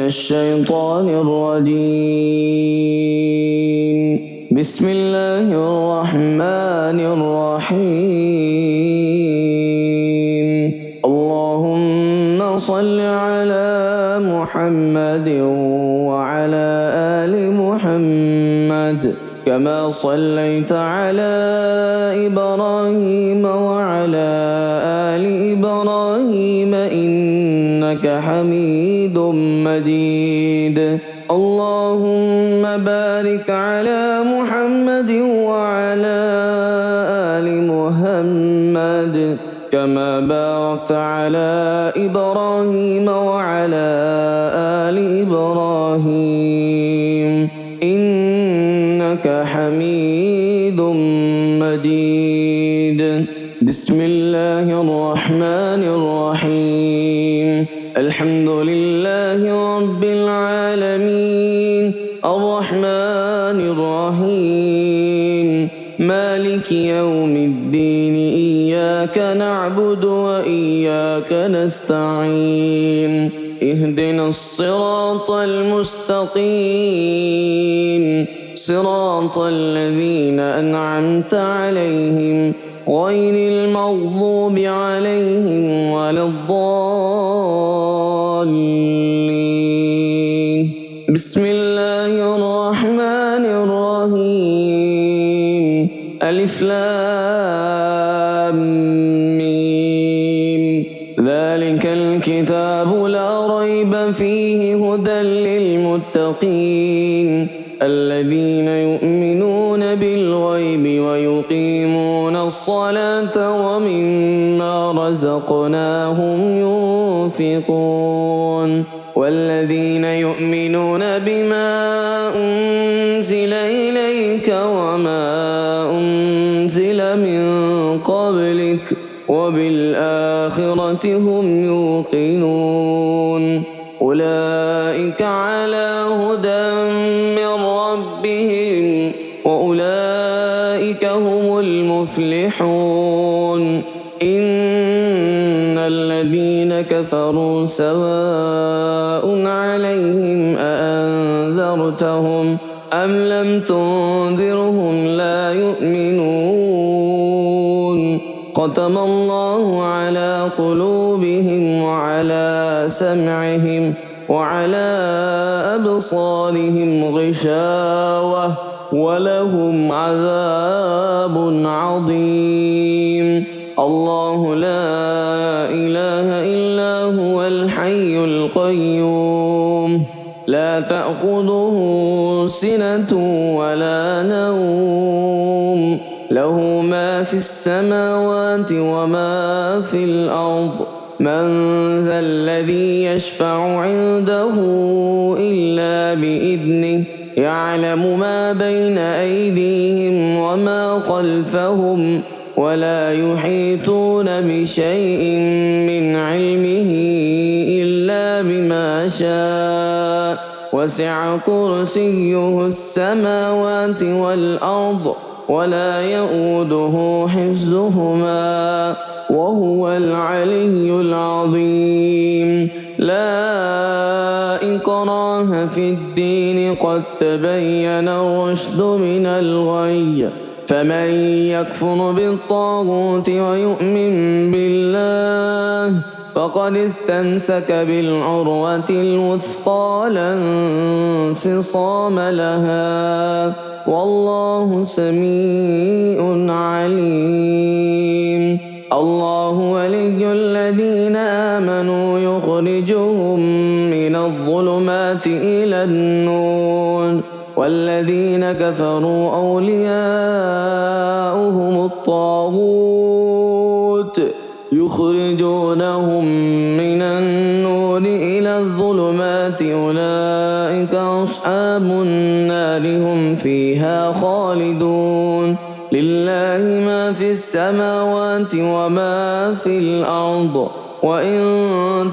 الشيطان الرجيم. بسم الله الرحمن الرحيم. اللهم صل على محمد وعلى آل محمد كما صليت على إبراهيم وعلى آل إبراهيم إنك حميد مجيد. اللهم بارك على محمد وعلى آل محمد كما باركت على إبراهيم وعلى آل إبراهيم إنك حميد مجيد. بسم الله الرحمن الرحيم. الحمد لله رب العالمين الرحمن الرحيم مالك يوم الدين إياك نعبد وإياك نستعين اهدنا الصراط المستقيم صراط الذين أنعمت عليهم غير المغضوب عليهم ولا الضالين. بسم الله الرحمن الرحيم. ألف لام ميم. ذلك الكتاب لا ريب فيه هدى للمتقين الذين يؤمنون بالغيب ويقيمون الصلاة ومما رزقناهم ينفقون والذين يؤمنون بما أنزل إليك وما أنزل من قبلك وبالآخرة هم يوقنون أولئك على هدى من ربهم وأولئك هم المفلحون. إن الذين كفروا سواء عليهم أأنذرتهم أم لم تنذرهم لا يؤمنون. ختم الله على قلوبهم وعلى سمعهم وعلى أبصارهم غشاوة ولهم عذاب عظيم. الله لا إله إلا هو الحي القيوم لا تأخذه سنة ولا نوم له ما في السماوات وما في الأرض. من ذا الذي يشفع عنده إلا بإذنه يعلم ما بين أيديهم وما خلفهم ولا يحيطون بشيء من علمه إلا بما شاء وسع كرسيه السماوات والأرض ولا يؤوده حفظهما وهو العلي العظيم. لا إكراه في الدين قد تبين الرشد من الغي فمن يكفر بالطاغوت ويؤمن بالله فقد استمسك بالعروة الوثقى لا انفصام لها والله سميع عليم. الله ولي الذين آمنوا يخرجهم من الظلمات إلى النور والذين كفروا أولياؤهم الطاغوت يخرجونهم من النور إلى الظلمات أولئك أصحاب النار هم فيها خالدون. لله ما في السماوات وما في الأرض وإن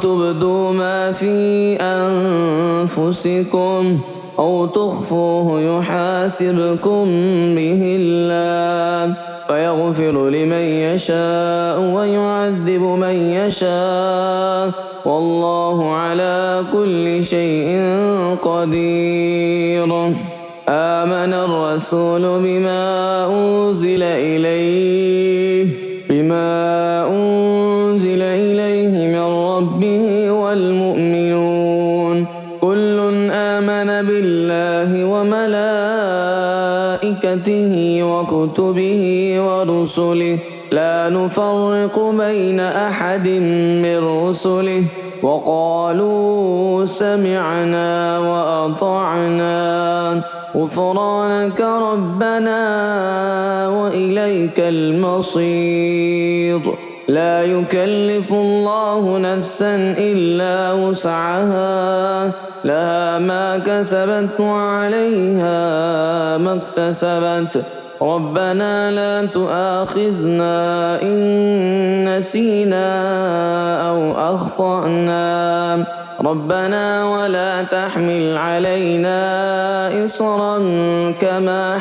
تبدوا ما في أنفسكم أو تخفوه يحاسبكم به الله فيغفر لمن يشاء ويعذب من يشاء والله على كل شيء قدير. آمن الرسول بما أنزل إليه من ربه والمؤمنون كل آمن بالله وملائكته وكتبه ورسله لا نفرق بين أحد من رسله وقالوا سمعنا وأطعنا غفرانك ربنا وإليك المصير. لا يكلف الله نفسا إلا وسعها لها ما كسبت وعليها ما اكتسبت ربنا لا تؤاخذنا إن نسينا أو أخطأنا ربنا ولا تحمل علينا إصرا كما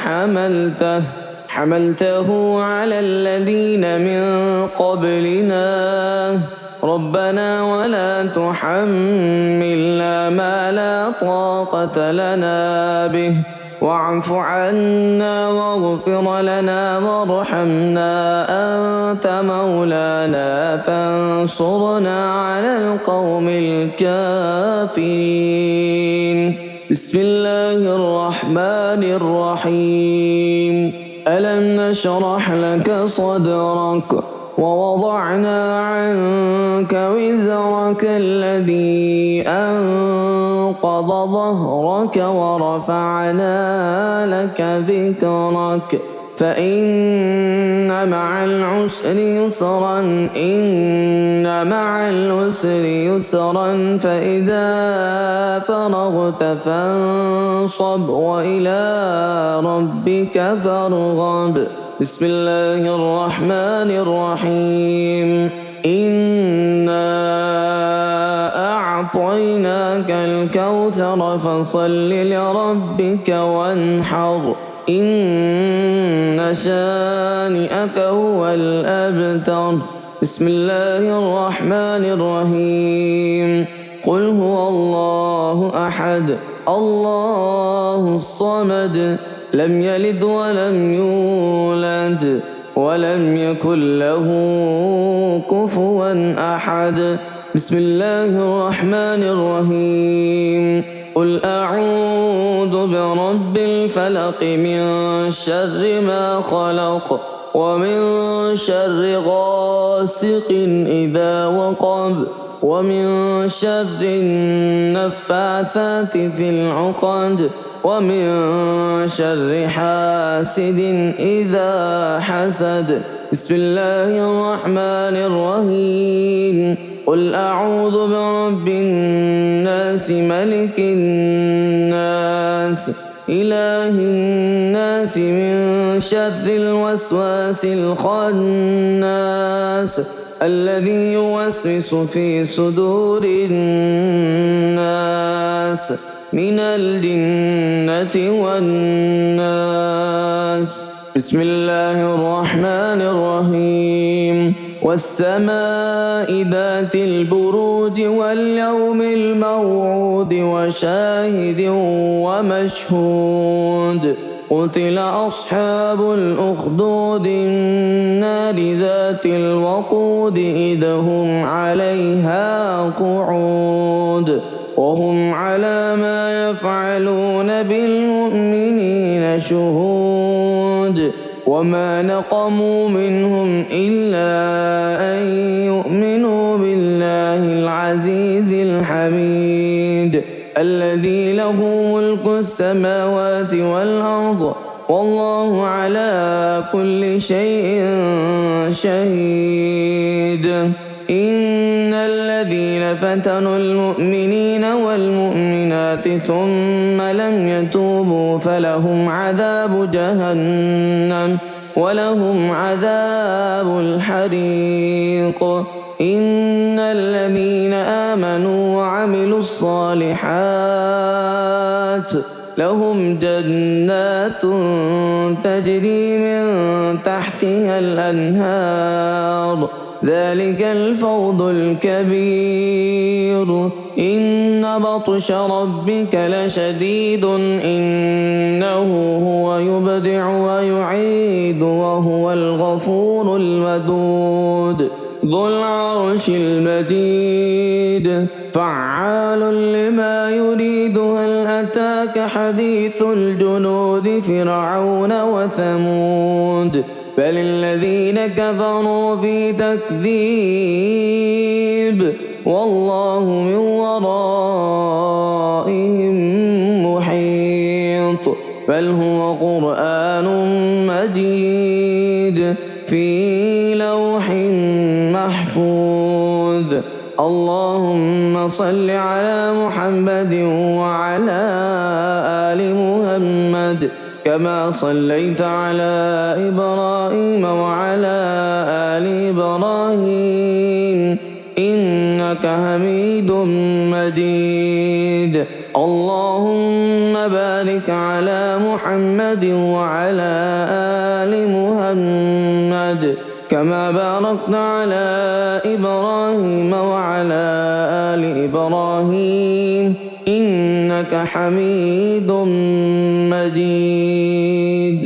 حملته على الذين من قبلنا ربنا ولا تحملنا ما لا طاقة لنا به واعف عنا واغفر لنا وارحمنا أنت مولانا فانصرنا على القوم الكافرين. بسم الله الرحمن الرحيم. ألم نشرح لك صدرك ووضعنا عنك وزرك الذي أنقض ظهرك ورفعنا لك ذكرك فإن مع العسر يسرا إن مع العسر يسرا فإذا فرغت فانصب وإلى ربك فارغب. بسم الله الرحمن الرحيم. إنا أعطيناك الكوثر فصل لربك وانحر إن شانئك هو الأبتر. بسم الله الرحمن الرحيم. قل هو الله أحد الله الصمد لم يلد ولم يولد ولم يكن له كفوا أحد. بسم الله الرحمن الرحيم. قل أعوذ برب الفلق من شر ما خلق ومن شر غاسق إذا وقب ومن شر النفاثات في العقد ومن شر حاسد إذا حسد. بسم الله الرحمن الرحيم. قل أعوذ برب الناس ملك الناس إله الناس من شر الوسواس الخناس الذي يوسوس في صدور الناس من الجنة والناس. بسم الله الرحمن الرحيم. والسماء ذات البروج واليوم الموعود وشاهد ومشهود. قتل أصحاب الأخدود النار ذات الوقود إذ هم عليها قعود وهم على ما يفعلون بالمؤمنين شهود. وما نقموا منهم إلا أن يؤمنوا بالله العزيز الحميد الذي له ملك السماوات والأرض والله على كل شيء شهيد. إن الذين فتنوا المؤمنين والمؤمنات ثم لم يتوبوا فلهم عذاب جهنم ولهم عذاب الحريق. إن الذين آمنوا وعملوا الصالحات لهم جنات تجري من تحتها الأنهار ذلك الفوز الكبير إن بطش ربك لشديد إنه هو يبدع ويعيد وهو الغفور الودود ذو العرش المجيد فعال لما يريد هل أتاك حديث الجنود فرعون وثمود بل الذين كفروا في تكذيب والله من ورائهم محيط بل هو قرآن مجيد في لوح محفوظ اللهم صل على محمد وعلى آل محمد كما صليت على إبراهيم وعلى آل إبراهيم إنك حميد مجيد اللهم بارك على محمد وعلى آل محمد كما باركت على إبراهيم وعلى آل إبراهيم إنك حميد مجيد.